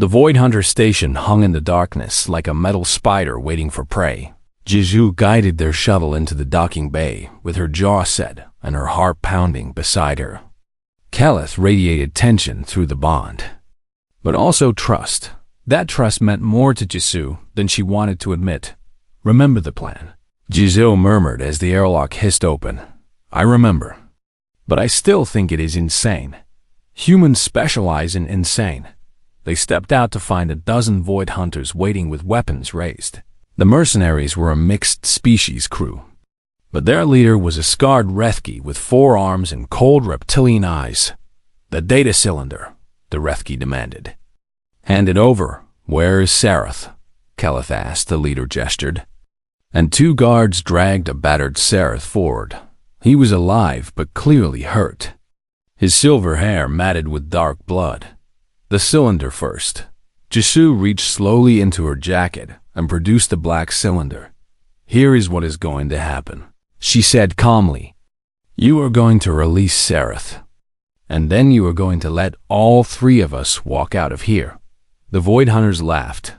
The Void Hunter station hung in the darkness like a metal spider waiting for prey. Jisoo guided their shuttle into the docking bay with her jaw set and her heart pounding beside her. Keleth radiated tension through the bond, but also trust. That trust meant more to Jisoo than she wanted to admit. "Remember the plan," Jisoo murmured as the airlock hissed open. "I remember. But I still think it is insane. Humans specialize in insane." They stepped out to find a dozen Void Hunters waiting with weapons raised. The mercenaries were a mixed species crew, but their leader was a scarred Rethki with 4 arms and cold reptilian eyes. "The data cylinder," the Rethki demanded. "Hand it over. Where is Sarath?" Keleth asked. The leader gestured, and 2 guards dragged a battered Sarath forward. He was alive but clearly hurt, his silver hair matted with dark blood. "The cylinder first." Jisoo reached slowly into her jacket and produced the black cylinder. "Here is what is going to happen," she said calmly. "You are going to release Sarath, and then you are going to let all 3 of us walk out of here." The Void Hunters laughed.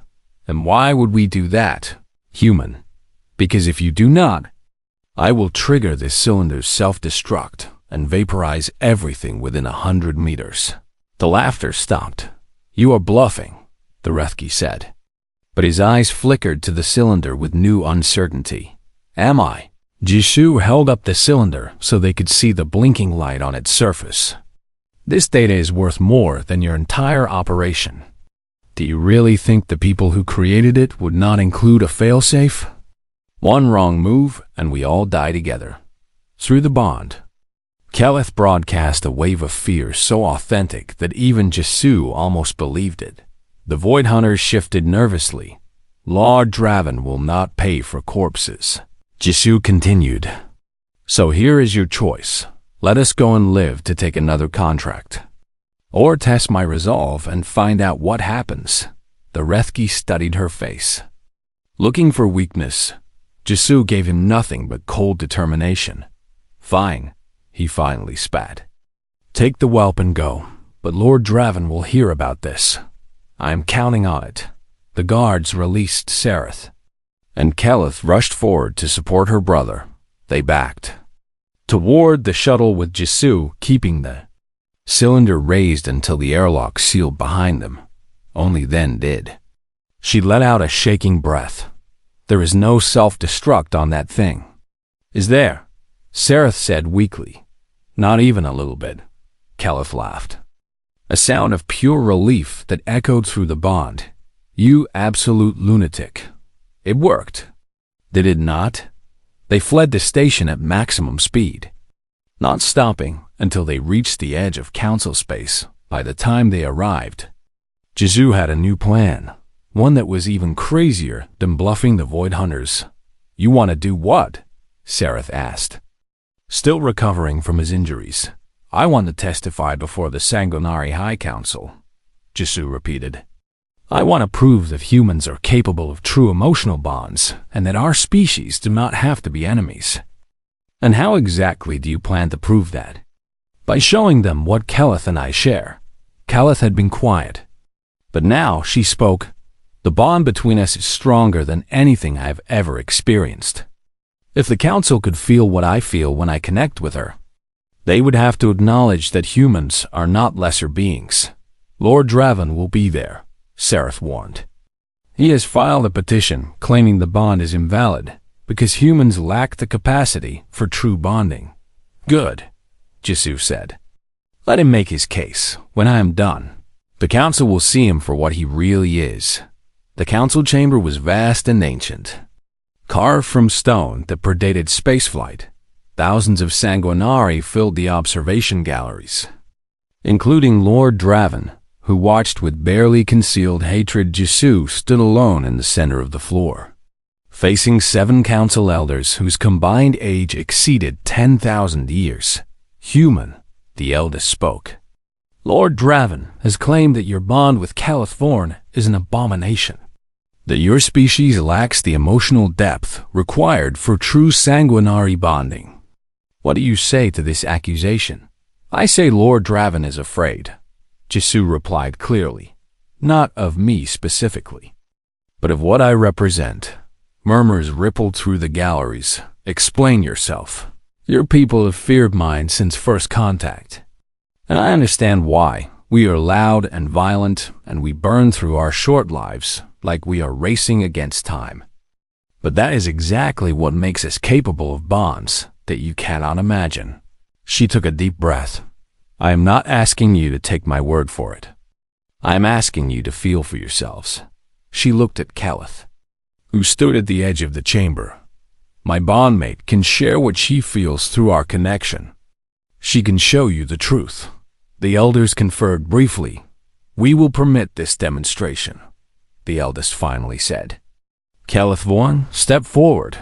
"And why would we do that, human?" "Because if you do not, I will trigger this cylinder's self-destruct and vaporize everything within 100 meters. The laughter stopped. "You are bluffing," the Rethki said. But his eyes flickered to the cylinder with new uncertainty. "Am I?" Jisoo held up the cylinder so they could see the blinking light on its surface. "This data is worth more than your entire operation. Do you really think the people who created it would not include a failsafe? One wrong move and we all die together." Through the bond, Keleth broadcast a wave of fear so authentic that even Jisoo almost believed it. The Void Hunters shifted nervously. "Lord Draven will not pay for corpses," Jisoo continued. "So here is your choice. Let us go and live to take another contract, or test my resolve and find out what happens." The Rethki studied her face. Looking for weakness, Jisoo gave him nothing but cold determination. "Fine," he finally spat. "Take the whelp and go, but Lord Draven will hear about this. I am counting on it." The guards released Sarath, and Keleth rushed forward to support her brother. They backed toward the shuttle with Jisoo keeping the cylinder raised until the airlock sealed behind them. Only then did she let out a shaking breath. "There is no self-destruct on that thing." "Is there?" Sarath said weakly. "Not even a little bit." Keleth laughed, a sound of pure relief that echoed through the bond. "You absolute lunatic. It worked, did it not?" They fled the station at maximum speed, not stopping until they reached the edge of council space. By the time they arrived, Jisoo had a new plan, one that was even crazier than bluffing the Void Hunters. "You want to do what?" Sarath asked, still recovering from his injuries. "I want to testify before the Sanguinari High Council," Jisoo repeated. "I want to prove that humans are capable of true emotional bonds and that our species do not have to be enemies." "And how exactly do you plan to prove that?" "By showing them what Keleth and I share." Keleth had been quiet, but now she spoke. "The bond between us is stronger than anything I have ever experienced. If the council could feel what I feel when I connect with her, they would have to acknowledge that humans are not lesser beings." "Lord Draven will be there," Sarath warned. "He has filed a petition claiming the bond is invalid because humans lack the capacity for true bonding." "Good," Jisoo said. "Let him make his case. When I am done, the council will see him for what he really is." The council chamber was vast and ancient, carved from stone that predated spaceflight. Thousands of Sanguinari filled the observation galleries, including Lord Draven, who watched with barely concealed hatred. Jisoo stood alone in the center of the floor, facing 7 council elders whose combined age exceeded 10,000 years. "Human," the eldest spoke. "Lord Draven has claimed that your bond with Keleth Vorn is an abomination, that your species lacks the emotional depth required for true Sanguinari bonding. What do you say to this accusation?" "I say Lord Draven is afraid," Jisoo replied clearly. not of me specifically, but of what I represent. Murmurs rippled through the galleries. Explain yourself. Your people have feared mine since first contact, and I understand why. We are loud and violent, and we burn through our short lives like we are racing against time. But that is exactly what makes us capable of bonds that you cannot imagine. She took a deep breath. I am not asking you to take my word for it. I am asking you to feel for yourselves. She looked at Calith, who stood at the edge of the chamber. My bondmate can share what she feels through our connection. She can show you the truth. The elders conferred briefly. We will permit this demonstration, the eldest finally said. Calith Vorn, step forward.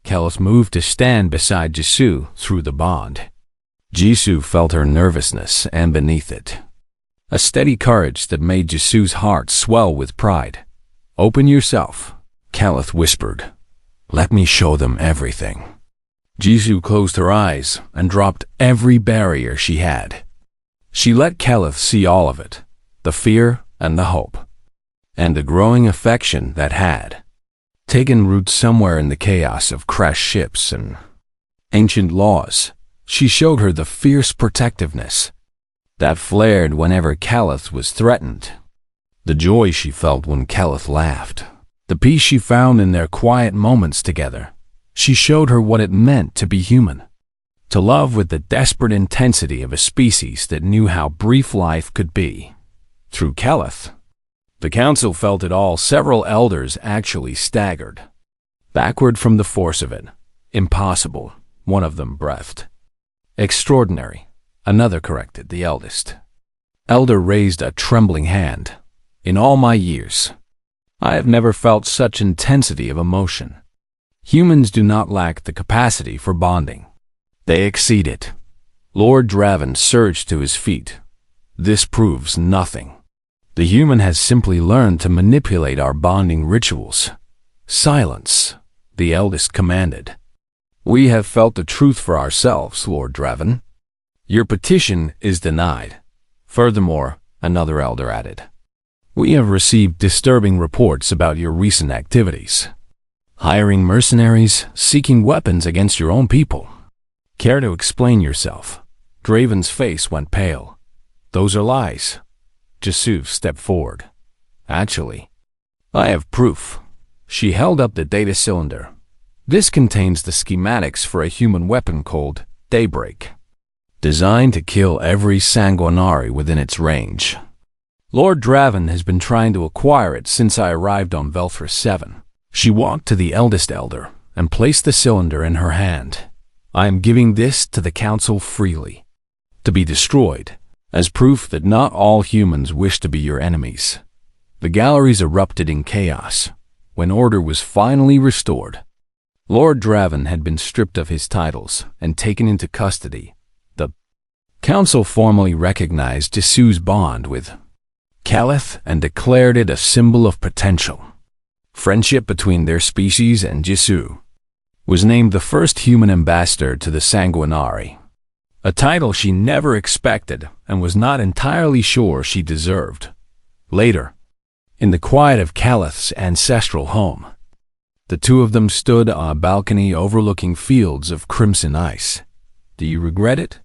Calith moved to stand beside Jisoo through the bond. Jisoo felt her nervousness and beneath it a steady courage that made Jisoo's heart swell with pride. Open yourself, Calith whispered. Let me show them everything. Jisoo closed her eyes and dropped every barrier she had. She let Calith see all of it, the fear and the hope, and the growing affection that had taken root somewhere in the chaos of crashed ships and ancient laws. She showed her the fierce protectiveness that flared whenever Calith was threatened, the joy she felt when Calith laughed, the peace she found in their quiet moments together. She showed her what it meant to be human, to love with the desperate intensity of a species that knew how brief life could be. Through Calith, the council felt it all. Several elders actually staggered backward from the force of it. Impossible, one of them breathed. Extraordinary, another corrected the eldest. Elder raised a trembling hand. In all my years, I have never felt such intensity of emotion. Humans do not lack the capacity for bonding. They exceed it. Lord Draven surged to his feet. This proves nothing. The human has simply learned to manipulate our bonding rituals. Silence, the eldest commanded. We have felt the truth for ourselves, Lord Draven. Your petition is denied. Furthermore, another elder added, we have received disturbing reports about your recent activities. Hiring mercenaries, seeking weapons against your own people. Care to explain yourself? Draven's face went pale. Those are lies. Jisoo stepped forward. Actually, I have proof. She held up the data cylinder. This contains the schematics for a human weapon called Daybreak, designed to kill every sanguinari within its range. Lord Draven has been trying to acquire it since I arrived on Velthra 7. She walked to the eldest elder and placed the cylinder in her hand. I am giving this to the council freely, to be destroyed, as proof that not all humans wish to be your enemies. The galleries erupted in chaos when order was finally restored. Lord Draven had been stripped of his titles and taken into custody. The council formally recognized Jisoo's bond with Calith and declared it a symbol of potential. Friendship between their species and Jisoo was named the first human ambassador to the Sanguinari, a title she never expected and was not entirely sure she deserved. Later, in the quiet of Calith's ancestral home, the two of them stood on a balcony overlooking fields of crimson ice. Do you regret it?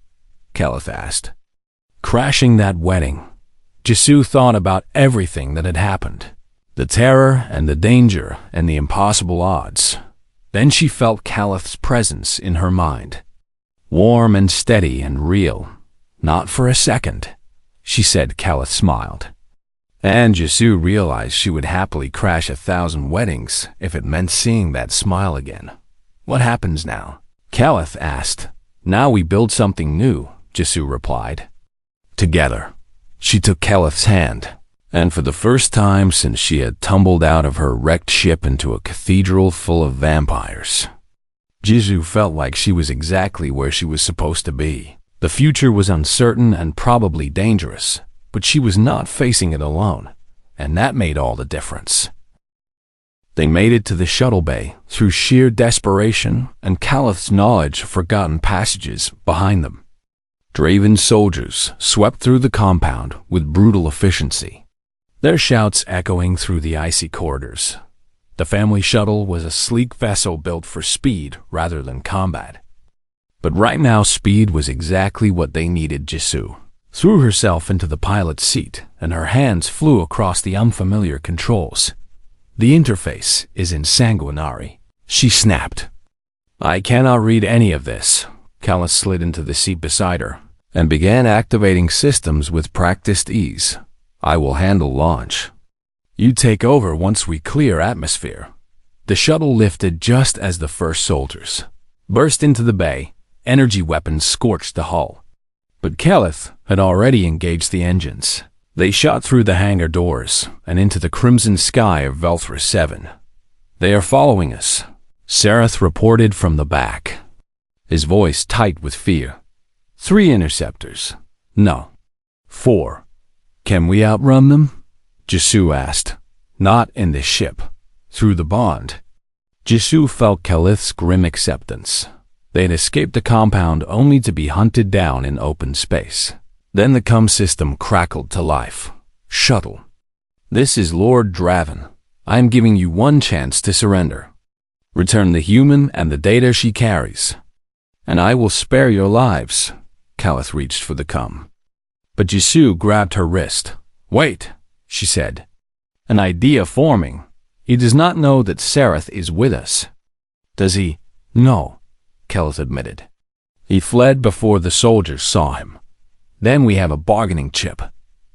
Calith asked. Crashing that wedding. Jisoo thought about everything that had happened, the terror and the danger and the impossible odds. Then she felt Calith's presence in her mind. Warm and steady and real. Not for a second, she said. Calith smiled. And Jisoo realized she would happily crash 1,000 weddings if it meant seeing that smile again. What happens now? Calith asked. Now we build something new, Jisoo replied. Together. She took Calith's hand, and for the first time since she had tumbled out of her wrecked ship into a cathedral full of vampires, Jisoo felt like she was exactly where she was supposed to be. The future was uncertain and probably dangerous, but she was not facing it alone, and that made all the difference. They made it to the shuttle bay through sheer desperation and Calith's knowledge of forgotten passages behind them. Draven's soldiers swept through the compound with brutal efficiency. their shouts echoing through the icy corridors. The family shuttle was a sleek vessel built for speed rather than combat. But right now, speed was exactly what they needed. Jisoo threw herself into the pilot's seat, and her hands flew across the unfamiliar controls. The interface is in Sanguinari, she snapped. I cannot read any of this. Callis slid into the seat beside her and began activating systems with practiced ease. I will handle launch. You take over once we clear atmosphere. The shuttle lifted just as the first soldiers burst into the bay. Energy weapons scorched the hull. But Calith had already engaged the engines. They shot through the hangar doors and into the crimson sky of Velthra 7. They are following us, Sareth reported from the back, his voice tight with fear. 3 interceptors. No. 4. Can we outrun them? Jisoo asked. Not in this ship. Through the bond. Jisoo felt Calith's grim acceptance. They had escaped the compound only to be hunted down in open space. Then the comm system crackled to life. Shuttle. This is Lord Draven. I am giving you one chance to surrender. Return the human and the data she carries, and I will spare your lives. Calith reached for the comm. But Jisoo grabbed her wrist. Wait, she said. An idea forming. He does not know that Sareth is with us. Does he? No, Calith admitted. He fled before the soldiers saw him. Then we have a bargaining chip.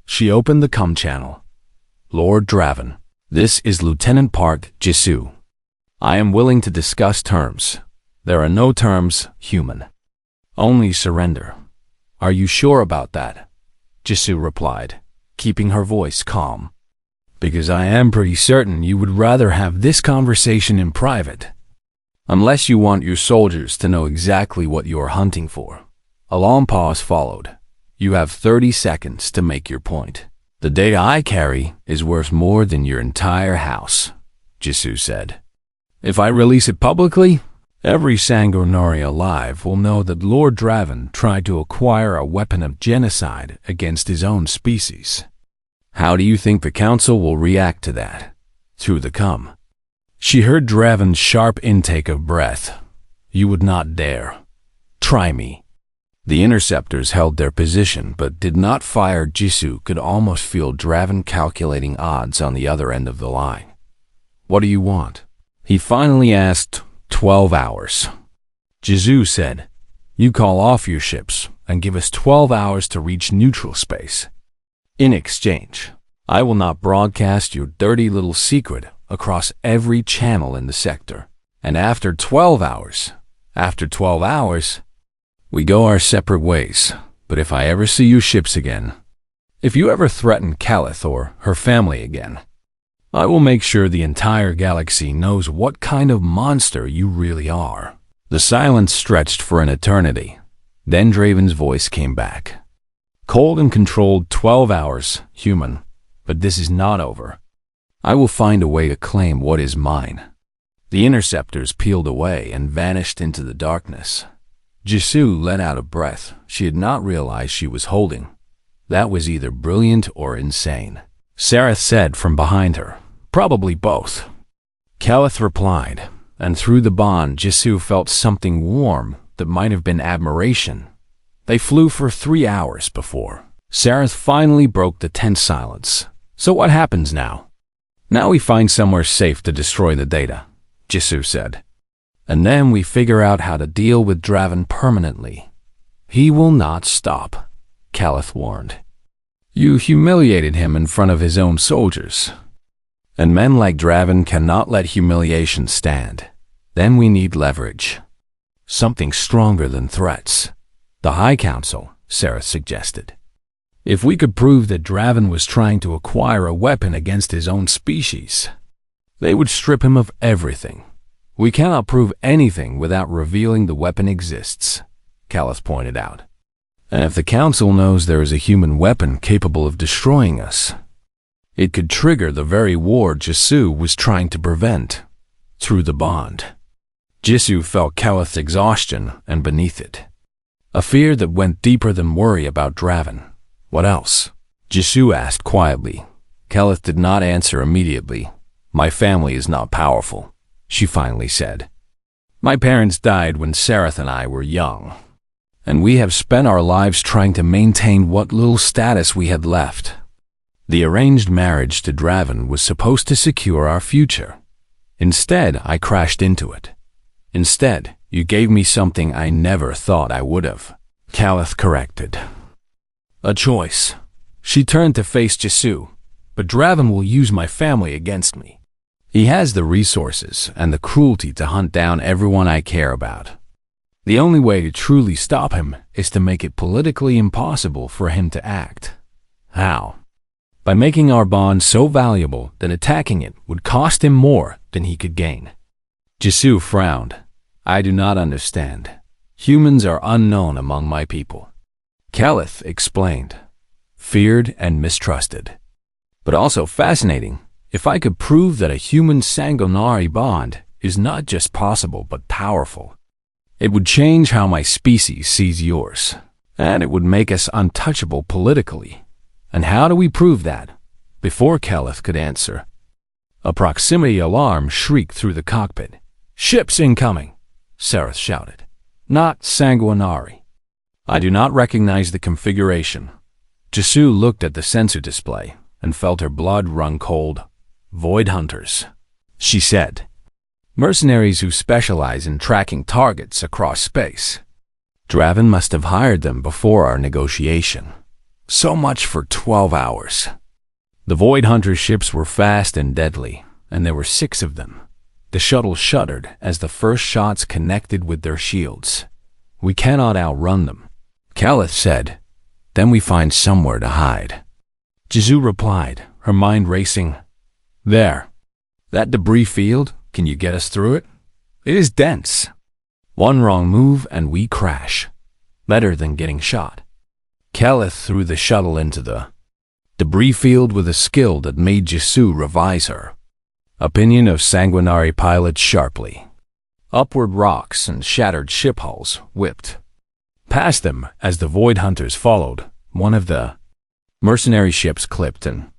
She opened the comm channel. Lord Draven, this is Lieutenant Park Jisoo. I am willing to discuss terms. There are no terms, human. Only surrender. Are you sure about that? Jisoo replied, keeping her voice calm. Because I am pretty certain you would rather have this conversation in private. Unless you want your soldiers to know exactly what you are hunting for. A long pause followed. You have 30 seconds to make your point. The data I carry is worth more than your entire house, Jisoo said. If I release it publicly, every Sanguinari alive will know that Lord Draven tried to acquire a weapon of genocide against his own species. How do you think the Council will react to that? Through the comm. She heard Draven's sharp intake of breath. You would not dare. Try me. The interceptors held their position but did not fire. Jisoo could almost feel Draven calculating odds on the other end of the line. What do you want? He finally asked. 12 hours. Jisoo said, you call off your ships and give us 12 hours to reach neutral space. In exchange, I will not broadcast your dirty little secret across every channel in the sector. And after 12 hours, we go our separate ways. But if I ever see your ships again, if you ever threaten Calith or her family again, I will make sure the entire galaxy knows what kind of monster you really are. The silence stretched for an eternity. Then Draven's voice came back. Cold and controlled. 12 hours, human. But this is not over. I will find a way to claim what is mine. The interceptors peeled away and vanished into the darkness. Jisoo let out a breath she had not realized she was holding. That was either brilliant or insane. Sareth said from behind her, probably both. Calith replied, and through the bond Jisoo felt something warm that might have been admiration. They flew for 3 hours before. Sareth finally broke the tense silence. So what happens now? Now we find somewhere safe to destroy the data, Jisoo said. And then we figure out how to deal with Draven permanently. He will not stop, Calith warned. You humiliated him in front of his own soldiers. And men like Draven cannot let humiliation stand. Then we need leverage. Something stronger than threats. The High Council, Sareth suggested. If we could prove that Draven was trying to acquire a weapon against his own species, they would strip him of everything. We cannot prove anything without revealing the weapon exists, Calith pointed out. And if the Council knows there is a human weapon capable of destroying us, it could trigger the very war Jisoo was trying to prevent, through the bond. Jisoo felt Calith's exhaustion and beneath it. A fear that went deeper than worry about Draven. What else? Jisoo asked quietly. Keleth did not answer immediately. My family is not powerful, she finally said. My parents died when Sareth and I were young, and we have spent our lives trying to maintain what little status we had left. The arranged marriage to Draven was supposed to secure our future. Instead, I crashed into it. Instead, you gave me something I never thought I would have, Keleth corrected. A choice. She turned to face Jesu. But Draven will use my family against me. He has the resources and the cruelty to hunt down everyone I care about. The only way to truly stop him is to make it politically impossible for him to act. How? By making our bond so valuable that attacking it would cost him more than he could gain. Jesu frowned. I do not understand. Humans are unknown among my people. Keleth explained. Feared and mistrusted. But also fascinating, if I could prove that a human sanguinary bond is not just possible but powerful. It would change how my species sees yours, and it would make us untouchable politically. And how do we prove that? Before Keleth could answer, a proximity alarm shrieked through the cockpit. Ships incoming, Sareth shouted. Not sanguinary. I do not recognize the configuration. Jesu looked at the sensor display and felt her blood run cold. Void hunters, she said. Mercenaries who specialize in tracking targets across space. Draven must have hired them before our negotiation. So much for 12 hours. The Void Hunter ships were fast and deadly, and there were 6 of them. The shuttle shuddered as the first shots connected with their shields. We cannot outrun them, Keleth said. Then we find somewhere to hide. Jesu replied, her mind racing. There. That debris field, can you get us through it? It is dense. One wrong move and we crash. Better than getting shot. Keleth threw the shuttle into the debris field with a skill that made Jesu revise her opinion of sanguinary pilots sharply. Upward rocks and shattered ship hulls whipped past them as the Void Hunters followed. One of the mercenary ships clipped an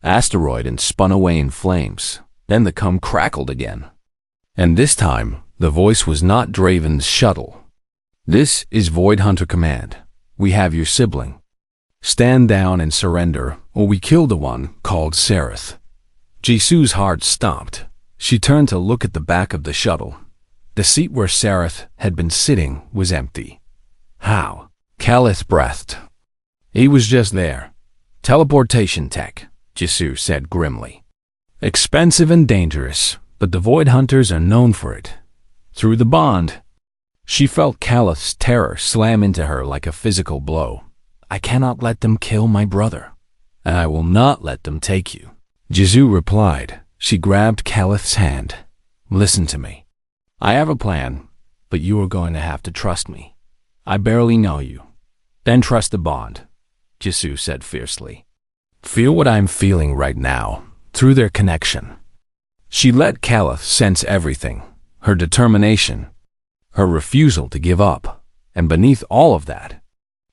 asteroid and spun away in flames. Then the cum crackled again. And this time, the voice was not Draven's shuttle. This is Void Hunter Command. We have your sibling. Stand down and surrender, or we kill the one called Sareth. Jesu's heart stopped. She turned to look at the back of the shuttle. The seat where Sareth had been sitting was empty. How? Keleth breathed. He was just there. Teleportation tech, Jesu said grimly. Expensive and dangerous, but the Void Hunters are known for it. Through the bond. She felt Keleth's terror slam into her like a physical blow. I cannot let them kill my brother, and I will not let them take you. Jesu replied. She grabbed Keleth's hand. Listen to me. I have a plan, but you are going to have to trust me. I barely know you. Then trust the bond, Jesu said fiercely. Feel what I'm feeling right now, through their connection. She let Keleth sense everything, her determination, her refusal to give up, and beneath all of that,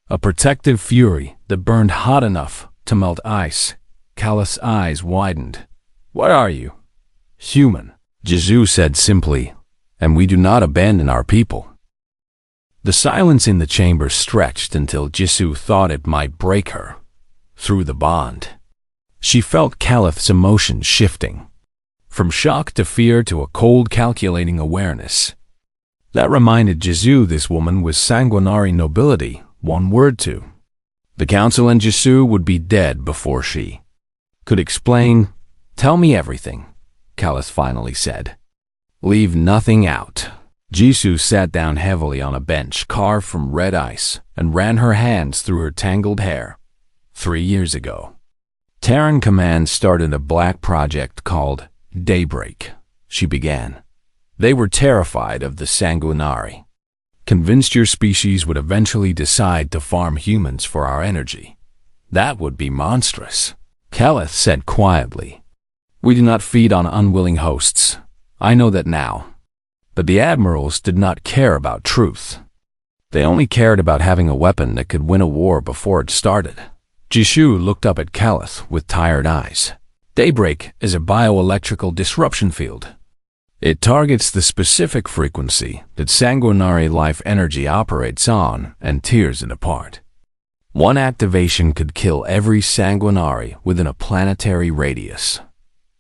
a protective fury that burned hot enough to melt ice. Keleth's eyes widened. What are you? Human, Jesu said simply, and we do not abandon our people. The silence in the chamber stretched until Jesu thought it might break her. Through the bond. She felt Keleth's emotions shifting, from shock to fear to a cold calculating awareness. That reminded Jesu this woman was sanguinary nobility, one word to. The council and Jesu would be dead before she could explain. Tell me everything, Keleth finally said. Leave nothing out. Jesu sat down heavily on a bench carved from red ice and ran her hands through her tangled hair. 3 years ago, Terran Command started a black project called Daybreak, she began. They were terrified of the sanguinary, convinced your species would eventually decide to farm humans for our energy. That would be monstrous, Keleth said quietly. We do not feed on unwilling hosts. I know that now. But the admirals did not care about truth. They only cared about having a weapon that could win a war before it started. Jesu looked up at Keleth with tired eyes. Daybreak is a bioelectrical disruption field. It targets the specific frequency that sanguinary life energy operates on and tears it apart. One activation could kill every sanguinary within a planetary radius.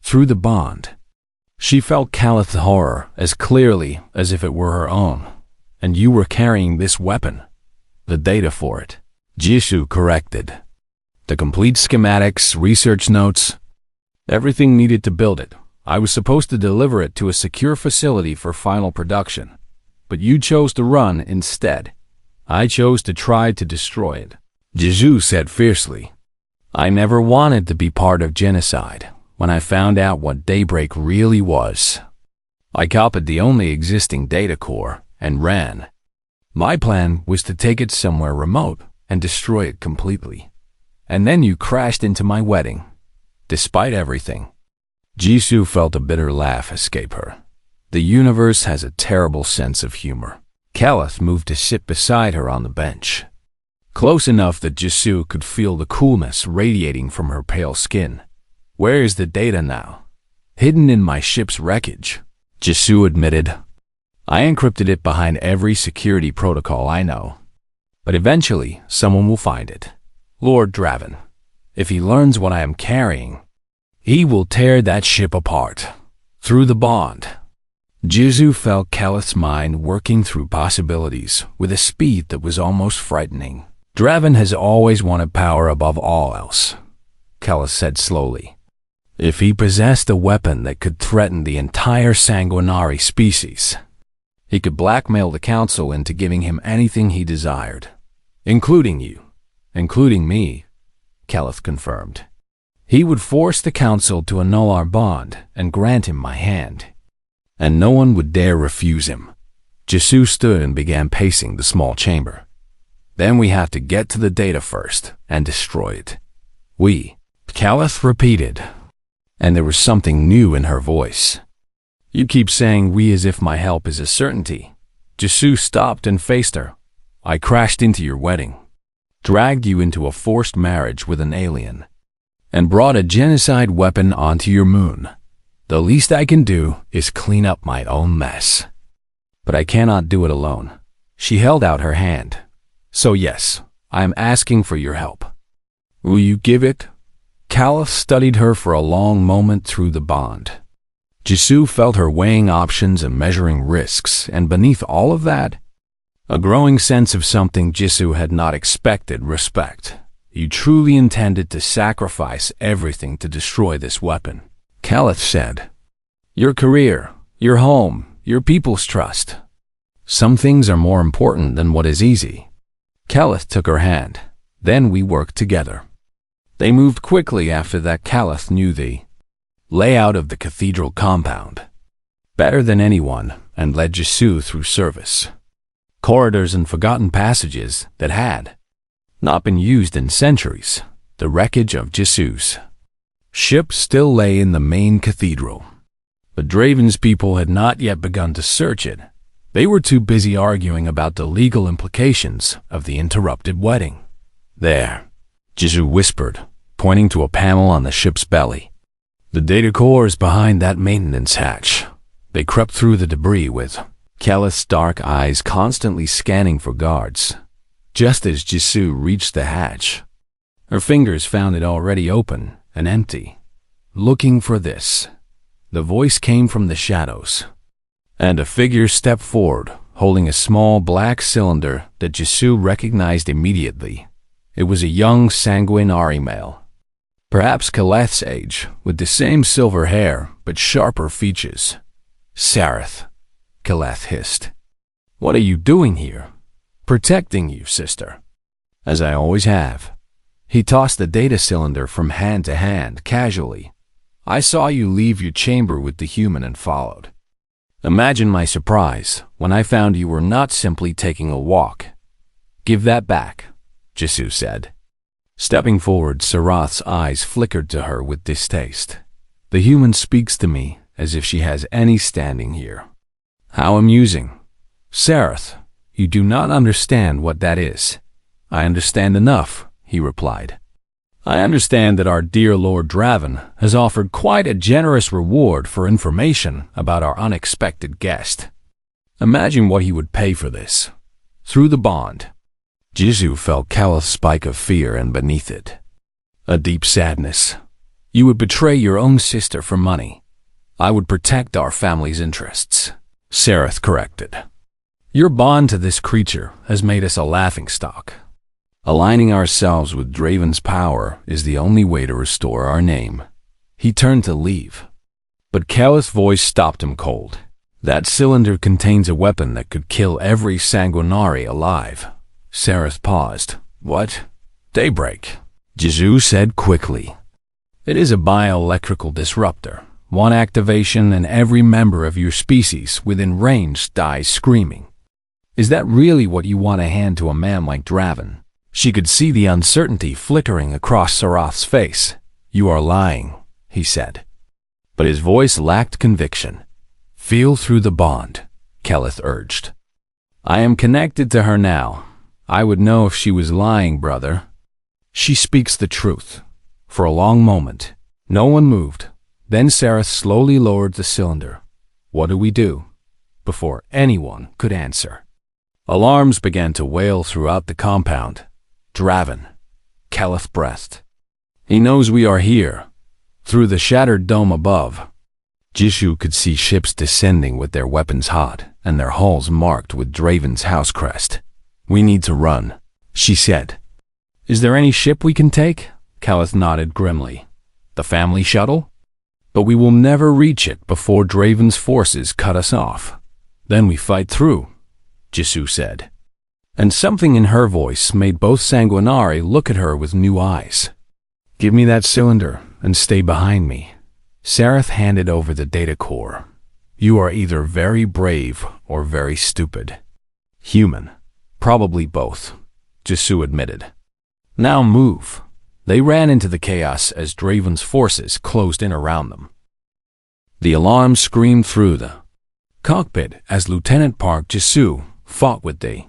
Through the bond, she felt Calith's horror as clearly as if it were her own. And you were carrying this weapon. The data for it. Jisoo corrected. The complete schematics, research notes, everything needed to build it. I was supposed to deliver it to a secure facility for final production. But you chose to run instead. I chose to try to destroy it. Jisoo said fiercely. I never wanted to be part of genocide when I found out what Daybreak really was. I copied the only existing data core and ran. My plan was to take it somewhere remote and destroy it completely. And then you crashed into my wedding. Despite everything. Jisoo felt a bitter laugh escape her. The universe has a terrible sense of humor. Calith moved to sit beside her on the bench. Close enough that Jisoo could feel the coolness radiating from her pale skin. Where is the data now? Hidden in my ship's wreckage, Jisoo admitted. I encrypted it behind every security protocol I know. But eventually, someone will find it. Lord Draven. If he learns what I am carrying, he will tear that ship apart. Through the bond. Jisoo felt Calith's mind working through possibilities with a speed that was almost frightening. Draven has always wanted power above all else, Calith said slowly. If he possessed a weapon that could threaten the entire sanguinary species, he could blackmail the Council into giving him anything he desired. Including you. Including me, Calith confirmed. He would force the Council to annul our bond and grant him my hand. And no one would dare refuse him. Jisoo stood and began pacing the small chamber. Then we have to get to the data first and destroy it. We, Calith repeated. And there was something new in her voice. You keep saying we as if my help is a certainty. Jisoo stopped and faced her. I crashed into your wedding, dragged you into a forced marriage with an alien, and brought a genocide weapon onto your moon. The least I can do is clean up my own mess. But I cannot do it alone. She held out her hand. So yes, I am asking for your help. Will you give it? Calith studied her for a long moment through the bond. Jisoo felt her weighing options and measuring risks, and beneath all of that, a growing sense of something Jisoo had not expected: respect. You truly intended to sacrifice everything to destroy this weapon, Calith said. Your career, your home, your people's trust. Some things are more important than what is easy. Calith took her hand. Then we worked together. They moved quickly after that. Calith knew the layout of the cathedral compound better than anyone and led Jisoo through service. Corridors and forgotten passages that had not been used in centuries. The wreckage of Jisoo's ship still lay in the main cathedral. But Draven's people had not yet begun to search it. They were too busy arguing about the legal implications of the interrupted wedding. There, Jisoo whispered, pointing to a panel on the ship's belly. The data core is behind that maintenance hatch. They crept through the debris with Calith's dark eyes constantly scanning for guards. Just as Jisoo reached the hatch, her fingers found it already open and empty. Looking for this. The voice came from the shadows, and a figure stepped forward, holding a small black cylinder that Jisoo recognized immediately. It was a young sanguinary male, perhaps Calith's age, with the same silver hair but sharper features. Sareth, Calith hissed. What are you doing here? Protecting you, sister. As I always have. He tossed the data cylinder from hand to hand, casually. I saw you leave your chamber with the human and followed. Imagine my surprise when I found you were not simply taking a walk. Give that back, Jisoo said. Stepping forward, Sarath's eyes flickered to her with distaste. The human speaks to me as if she has any standing here. How amusing. Sarath, you do not understand what that is. I understand enough, he replied. I understand that our dear Lord Draven has offered quite a generous reward for information about our unexpected guest. Imagine what he would pay for this. Through the bond, Jisoo felt Calith's spike of fear, and beneath it, a deep sadness. You would betray your own sister for money. I would protect our family's interests, Sareth corrected. Your bond to this creature has made us a laughingstock. Aligning ourselves with Draven's power is the only way to restore our name. He turned to leave, but Calith's voice stopped him cold. That cylinder contains a weapon that could kill every sanguinari alive. Sareth paused. What? Daybreak, Jisoo said quickly. It is a bioelectrical disruptor. One activation and every member of your species within range dies screaming. Is that really what you want to hand to a man like Draven? She could see the uncertainty flickering across Sarath's face. You are lying, he said. But his voice lacked conviction. Feel through the bond, Calith urged. I am connected to her now. I would know if she was lying, brother. She speaks the truth. For a long moment, no one moved. Then Sareth slowly lowered the cylinder. What do we do? Before anyone could answer, alarms began to wail throughout the compound. Draven, Calith breathed. He knows we are here. Through the shattered dome above, Jisoo could see ships descending with their weapons hot and their hulls marked with Draven's house crest. We need to run, she said. Is there any ship we can take? Calith nodded grimly. The family shuttle? But we will never reach it before Draven's forces cut us off. Then we fight through, Jisoo said. And something in her voice made both Sanguinari look at her with new eyes. Give me that cylinder and stay behind me. Sareth handed over the data core. You are either very brave or very stupid. Human. Probably both, Jisoo admitted. Now move. They ran into the chaos as Draven's forces closed in around them. The alarm screamed through the cockpit as Lieutenant Park Jisoo fought with the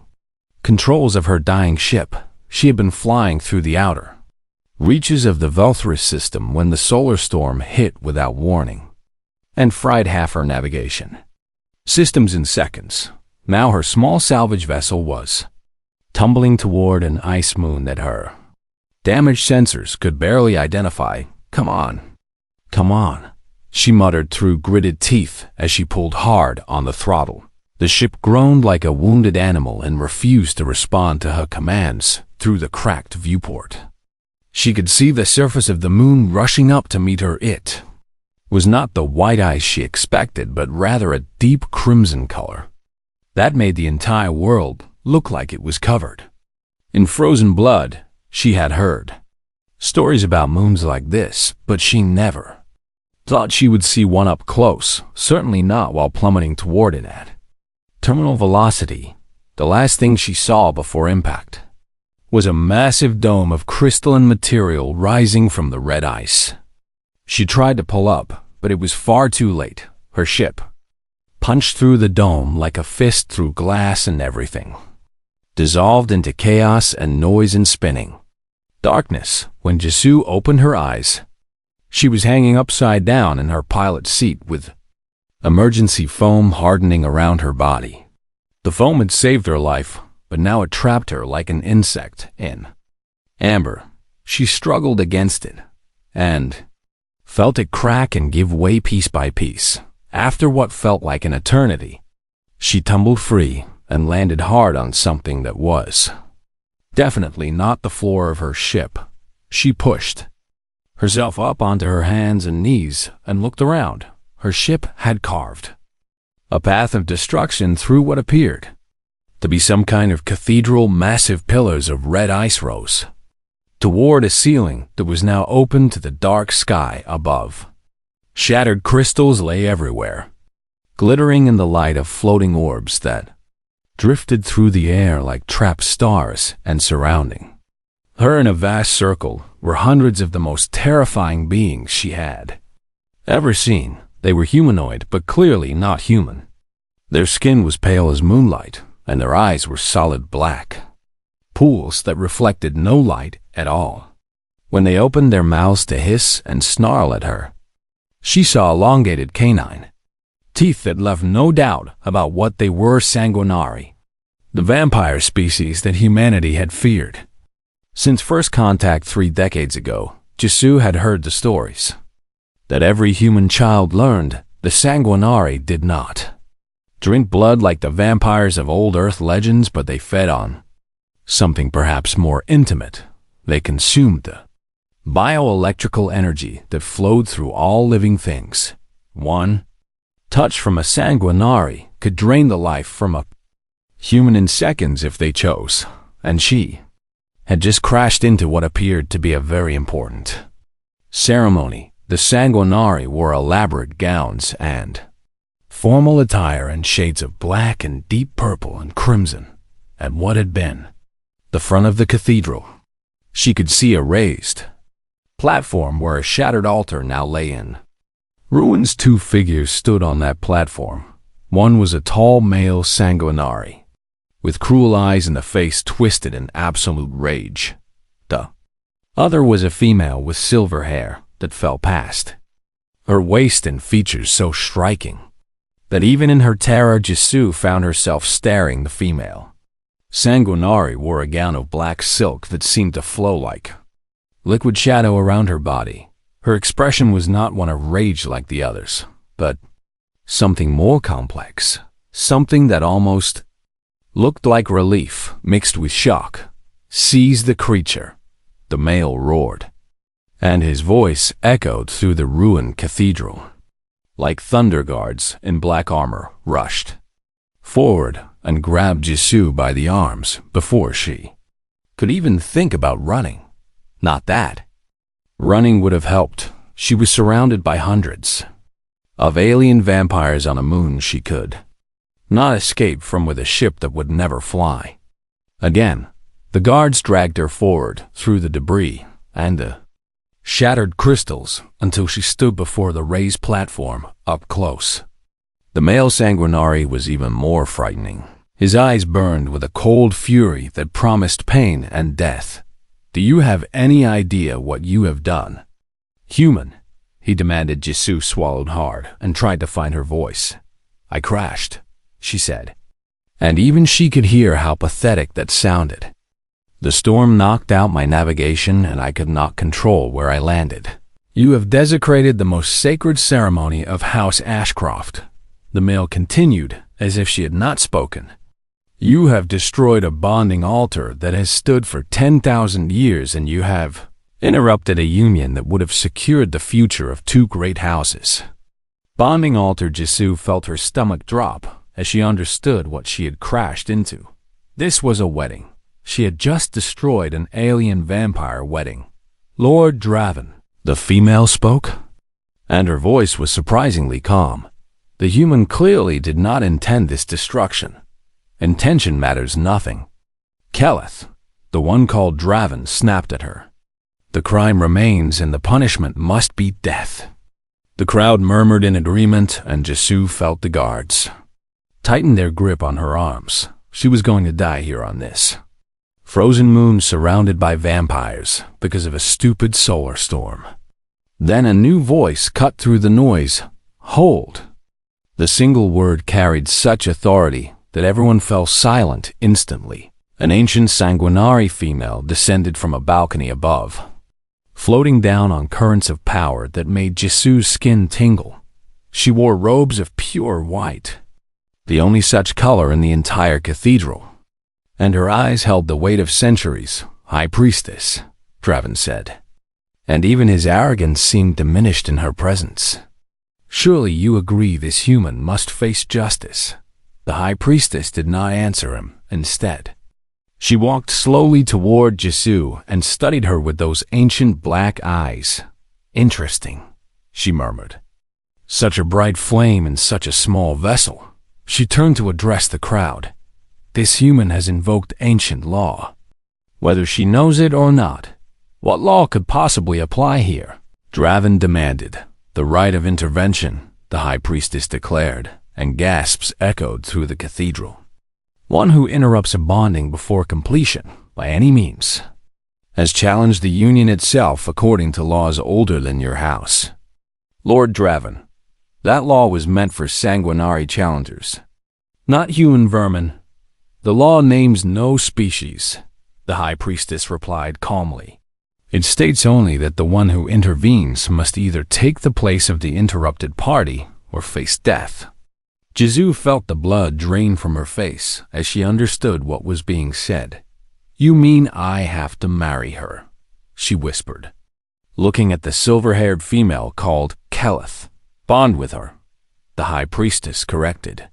controls of her dying ship. She had been flying through the outer reaches of the Velthris system when the solar storm hit without warning and fried half her navigation systems in seconds. Now her small salvage vessel was tumbling toward an ice moon that her damaged sensors could barely identify. Come on, she muttered through gritted teeth as she pulled hard on the throttle. The ship groaned like a wounded animal and refused to respond to her commands through the cracked viewport. She could see the surface of the moon rushing up to meet her. It was not the white ice she expected, but rather a deep crimson color. That made the entire world look like it was covered in frozen blood. She had heard stories about moons like this, but she never thought she would see one up close, certainly not while plummeting toward it at terminal velocity. The last thing she saw before impact was a massive dome of crystalline material rising from the red ice. She tried to pull up, but it was far too late. Her ship punched through the dome like a fist through glass, and everything dissolved into chaos and noise and spinning darkness. When Jisoo opened her eyes, she was hanging upside down in her pilot's seat with emergency foam hardening around her body. The foam had saved her life, but now it trapped her like an insect in amber. She struggled against it and felt it crack and give way piece by piece. After what felt like an eternity, she tumbled free and landed hard on something that was definitely not the floor of her ship. She pushed herself up onto her hands and knees and looked around. Her ship had carved a path of destruction through what appeared to be some kind of cathedral. Massive pillars of red ice rose toward a ceiling that was now open to the dark sky above. Shattered crystals lay everywhere, glittering in the light of floating orbs that drifted through the air like trapped stars. And surrounding her in a vast circle were hundreds of the most terrifying beings she had ever seen. They were humanoid, but clearly not human. Their skin was pale as moonlight, and their eyes were solid black pools that reflected no light at all. When they opened their mouths to hiss and snarl at her, she saw elongated canine teeth that left no doubt about what they were: sanguinari, the vampire species that humanity had feared. Since first contact 3 decades ago, Jisoo had heard the stories that every human child learned. The sanguinari did not drink blood like the vampires of old Earth legends, but they fed on something perhaps more intimate. They consumed the bioelectrical energy that flowed through all living things. One touch from a sanguinari could drain the life from a human in seconds if they chose, and she had just crashed into what appeared to be a very important ceremony. The sanguinari wore elaborate gowns and formal attire in shades of black and deep purple and crimson. At what had been the front of the cathedral, she could see a raised platform where a shattered altar now lay in ruins. 2 figures stood on that platform. One was a tall male sanguinari, with cruel eyes and a face twisted in absolute rage. The other was a female with silver hair that fell past her waist and features so striking that even in her terror, Jisoo found herself staring. The female sanguinari wore a gown of black silk that seemed to flow like liquid shadow around her body. Her expression was not one of rage like the others, but something more complex, something that almost looked like relief mixed with shock. Seize the creature, the male roared, and his voice echoed through the ruined cathedral. Like thunder, guards in black armor rushed forward and grabbed Jisoo by the arms before she could even think about running. Not that running would have helped. She was surrounded by hundreds of alien vampires on a moon she could not escape from, with a ship that would never fly again. The guards dragged her forward through the debris and the shattered crystals until she stood before the raised platform up close. The male sanguinari was even more frightening. His eyes burned with a cold fury that promised pain and death. Do you have any idea what you have done, human? He demanded. Jisoo swallowed hard and tried to find her voice. I crashed, she said, and even she could hear how pathetic that sounded. The storm knocked out my navigation and I could not control where I landed. You have desecrated the most sacred ceremony of House Ashcroft, the male continued, as if she had not spoken. You have destroyed a bonding altar that has stood for 10,000 years, and you have interrupted a union that would have secured the future of 2 great houses. Bonding altar. Jisoo felt her stomach drop as she understood what she had crashed into. This was a wedding. She had just destroyed an alien vampire wedding. Lord Draven, the female spoke, and her voice was surprisingly calm. The human clearly did not intend this destruction. Intention matters nothing. Keleth, the one called Draven, snapped at her. The crime remains and the punishment must be death. The crowd murmured in agreement, and Jisoo felt the guards tighten their grip on her arms. She was going to die here on this frozen moon surrounded by vampires because of a stupid solar storm. Then a new voice cut through the noise. Hold. The single word carried such authority that everyone fell silent instantly. An ancient sanguinari female descended from a balcony above, floating down on currents of power that made Jisoo's skin tingle. She wore robes of pure white, the only such color in the entire cathedral, and her eyes held the weight of centuries. High Priestess, Draven said, and even his arrogance seemed diminished in her presence. Surely you agree this human must face justice. The High Priestess did not answer him. Instead, she walked slowly toward Jisoo and studied her with those ancient black eyes. Interesting, she murmured. Such a bright flame in such a small vessel. She turned to address the crowd. This human has invoked ancient law. Whether she knows it or not, what law could possibly apply here? Draven demanded. The right of intervention, the High Priestess declared, and gasps echoed through the cathedral. One who interrupts a bonding before completion, by any means. has challenged the Union itself according to laws older than your house. Lord Draven, that law was meant for sanguinary challengers, not human vermin. The law names no species, the High Priestess replied calmly. It states only that the one who intervenes must either take the place of the interrupted party or face death. Jizu felt the blood drain from her face as she understood what was being said. You mean I have to marry her, she whispered, looking at the silver-haired female called Keleth. Bond with her, the High Priestess corrected.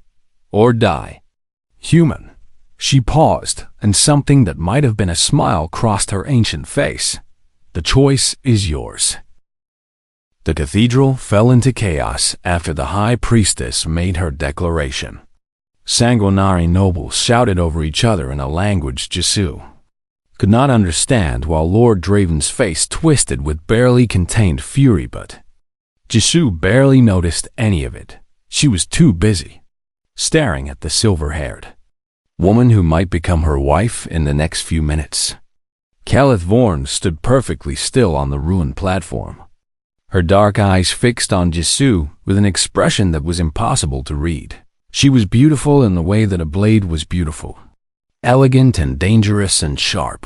Or die. Human. She paused, and something that might have been a smile crossed her ancient face. The choice is yours. The cathedral fell into chaos after the High Priestess made her declaration. Sanguinary nobles shouted over each other in a language Jisu could not understand, while Lord Draven's face twisted with barely contained fury, but Jisu barely noticed any of it. She was too busy staring at the silver-haired woman who might become her wife in the next few minutes. Keleth Vorn stood perfectly still on the ruined platform, her dark eyes fixed on Jisu with an expression that was impossible to read. She was beautiful in the way that a blade was beautiful, elegant and dangerous and sharp.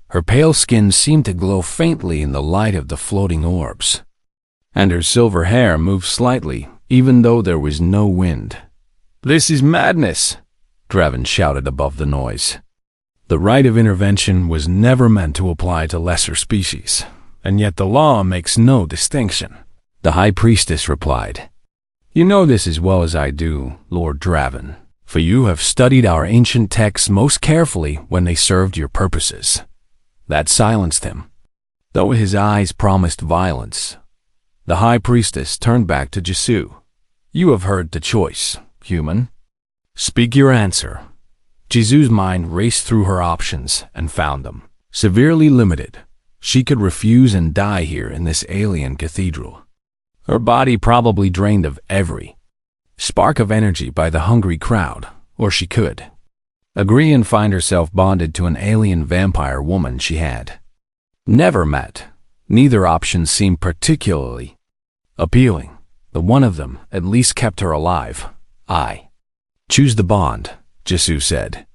Her pale skin seemed to glow faintly in the light of the floating orbs, and her silver hair moved slightly, even though there was no wind. This is madness, Draven shouted above the noise. The right of intervention was never meant to apply to lesser species, and yet the law makes no distinction, the High Priestess replied. You know this as well as I do, Lord Draven, for you have studied our ancient texts most carefully when they served your purposes. That silenced him, though his eyes promised violence. The High Priestess turned back to Jisu. You have heard the choice, human. Speak your answer. Jisu's mind raced through her options and found them severely limited. She could refuse and die here in this alien cathedral, her body probably drained of every spark of energy by the hungry crowd, or she could agree and find herself bonded to an alien vampire woman she had never met. Neither option seemed particularly appealing, but one of them at least kept her alive. I choose the bond, Jisu said,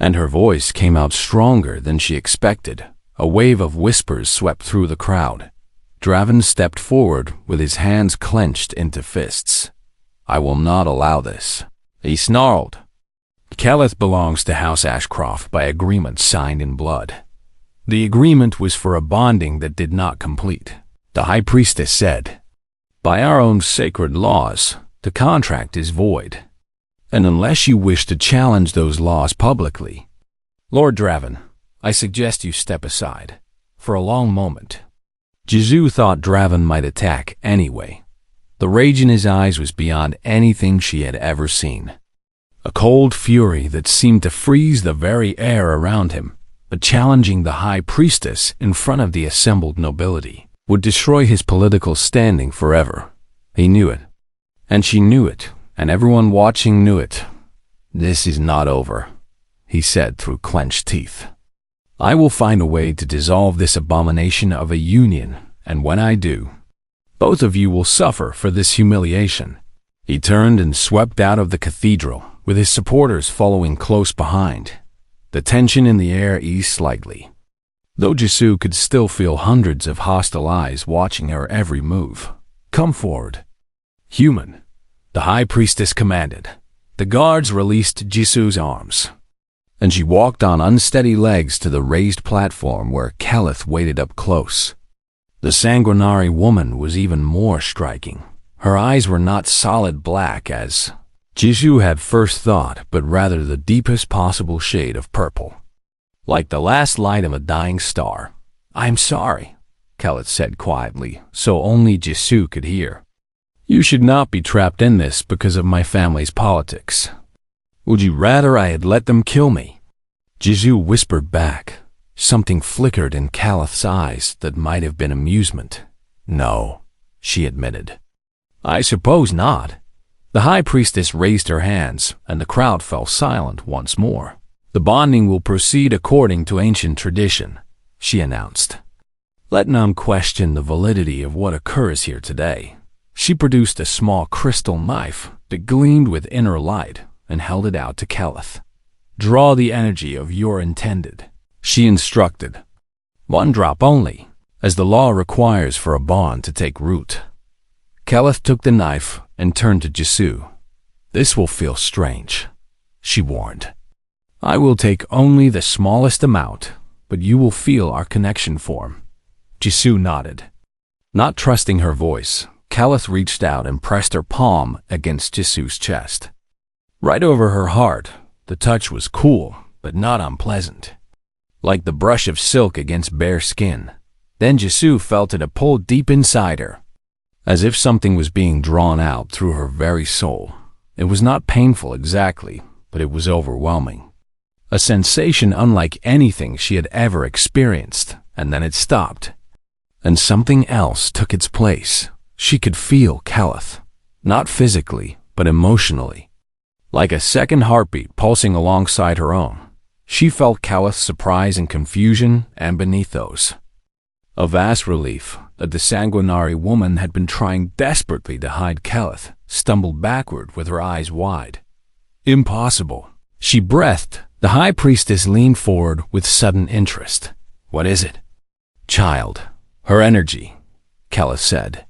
and her voice came out stronger than she expected. A wave of whispers swept through the crowd. Draven stepped forward with his hands clenched into fists. I will not allow this, he snarled. Keleth belongs to House Ashcroft by agreement signed in blood. The agreement was for a bonding that did not complete, the High Priestess said. By our own sacred laws, the contract is void, and unless you wish to challenge those laws publicly, Lord Draven, I suggest you step aside for a long moment. Jisu thought Draven might attack anyway. The rage in his eyes was beyond anything she had ever seen. A cold fury that seemed to freeze the very air around him, but challenging the High Priestess in front of the assembled nobility would destroy his political standing forever. He knew it, and she knew it, and everyone watching knew it. This is not over, he said through clenched teeth. I will find a way to dissolve this abomination of a union, and when I do, both of you will suffer for this humiliation. He turned and swept out of the cathedral, with his supporters following close behind. The tension in the air eased slightly, though Jisu could still feel hundreds of hostile eyes watching her every move. Come forward, human, the High Priestess commanded. The guards released Jisu's arms, and she walked on unsteady legs to the raised platform where Keleth waited up close. The sanguinary woman was even more striking. Her eyes were not solid black as Jisu had first thought, but rather the deepest possible shade of purple, like the last light of a dying star. I'm sorry, Keleth said quietly, so only Jisu could hear. You should not be trapped in this because of my family's politics. Would you rather I had let them kill me? Jisu whispered back. Something flickered in Keleth's eyes that might have been amusement. No, she admitted. I suppose not. The High Priestess raised her hands, and the crowd fell silent once more. The bonding will proceed according to ancient tradition. she announced. Let none question the validity of what occurs here today. She produced a small crystal knife that gleamed with inner light and held it out to Keleth. Draw the energy of your intended, she instructed. One drop only, as the law requires for a bond to take root. Keleth took the knife and turned to Jisoo. This will feel strange, she warned. I will take only the smallest amount, but you will feel our connection form. Jisoo nodded. Not trusting her voice, Keleth reached out and pressed her palm against Jisoo's chest. Right over her heart, the touch was cool, but not unpleasant. Like the brush of silk against bare skin. Then Jisoo felt it a pull deep inside her, as if something was being drawn out through her very soul. It was not painful exactly, but it was overwhelming. A sensation unlike anything she had ever experienced, and then it stopped. And something else took its place. She could feel Keleth, not physically, but emotionally. Like a second heartbeat pulsing alongside her own, she felt Keleth's surprise and confusion, and beneath those, a vast relief that the sanguinary woman had been trying desperately to hide Keleth stumbled backward with her eyes wide. Impossible, she breathed. The high priestess leaned forward with sudden interest. What is it? Child. Her energy, Keleth said,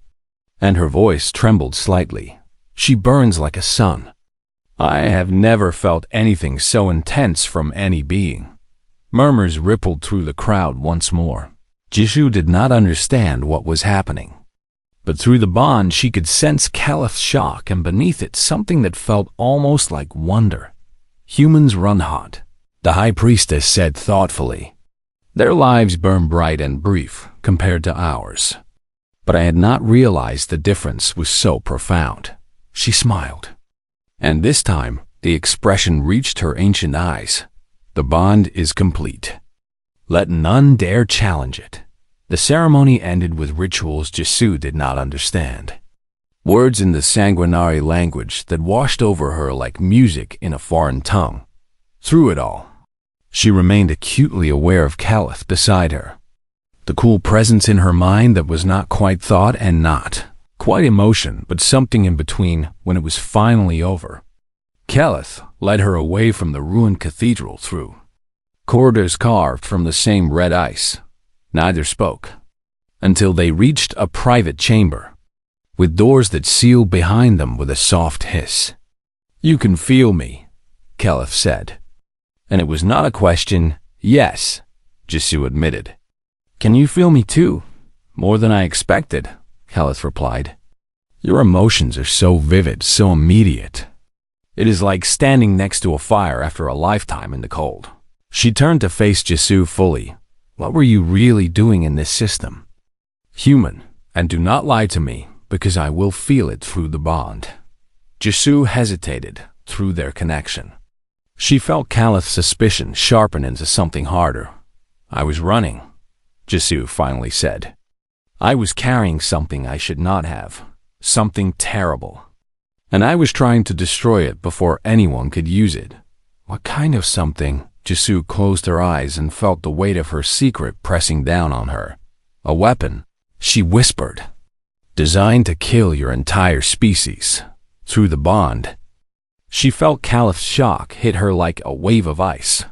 and her voice trembled slightly. She burns like a sun. I have never felt anything so intense from any being. Murmurs rippled through the crowd once more. Jisoo did not understand what was happening, but through the bond she could sense Keleth's shock, and beneath it something that felt almost like wonder. Humans run hot, the high priestess said thoughtfully. Their lives burn bright and brief compared to ours. But I had not realized the difference was so profound. She smiled. And this time, the expression reached her ancient eyes. The bond is complete. Let none dare challenge it. The ceremony ended with rituals Jisoo did not understand. Words in the sanguinary language that washed over her like music in a foreign tongue. Through it all, she remained acutely aware of Keleth beside her. The cool presence in her mind that was not quite thought and not quite emotion, but something in between when it was finally over. Keleth led her away from the ruined cathedral through corridors carved from the same red ice. Neither spoke until they reached a private chamber, with doors that sealed behind them with a soft hiss. You can feel me, Keleth said. And it was not a question. Yes, Jisoo admitted. Can you feel me too? More than I expected, Keleth replied. Your emotions are so vivid, so immediate. It is like standing next to a fire after a lifetime in the cold. She turned to face Jisoo fully. What were you really doing in this system? Human, and do not lie to me, because I will feel it through the bond. Jisoo hesitated through their connection. She felt Keleth's suspicion sharpen into something harder. I was running, Jisoo finally said. I was carrying something I should not have, something terrible. And I was trying to destroy it before anyone could use it. What kind of something? Jisoo closed her eyes and felt the weight of her secret pressing down on her. A weapon, she whispered. Designed to kill your entire species. Through the bond. She felt Keleth's shock hit her like a wave of ice.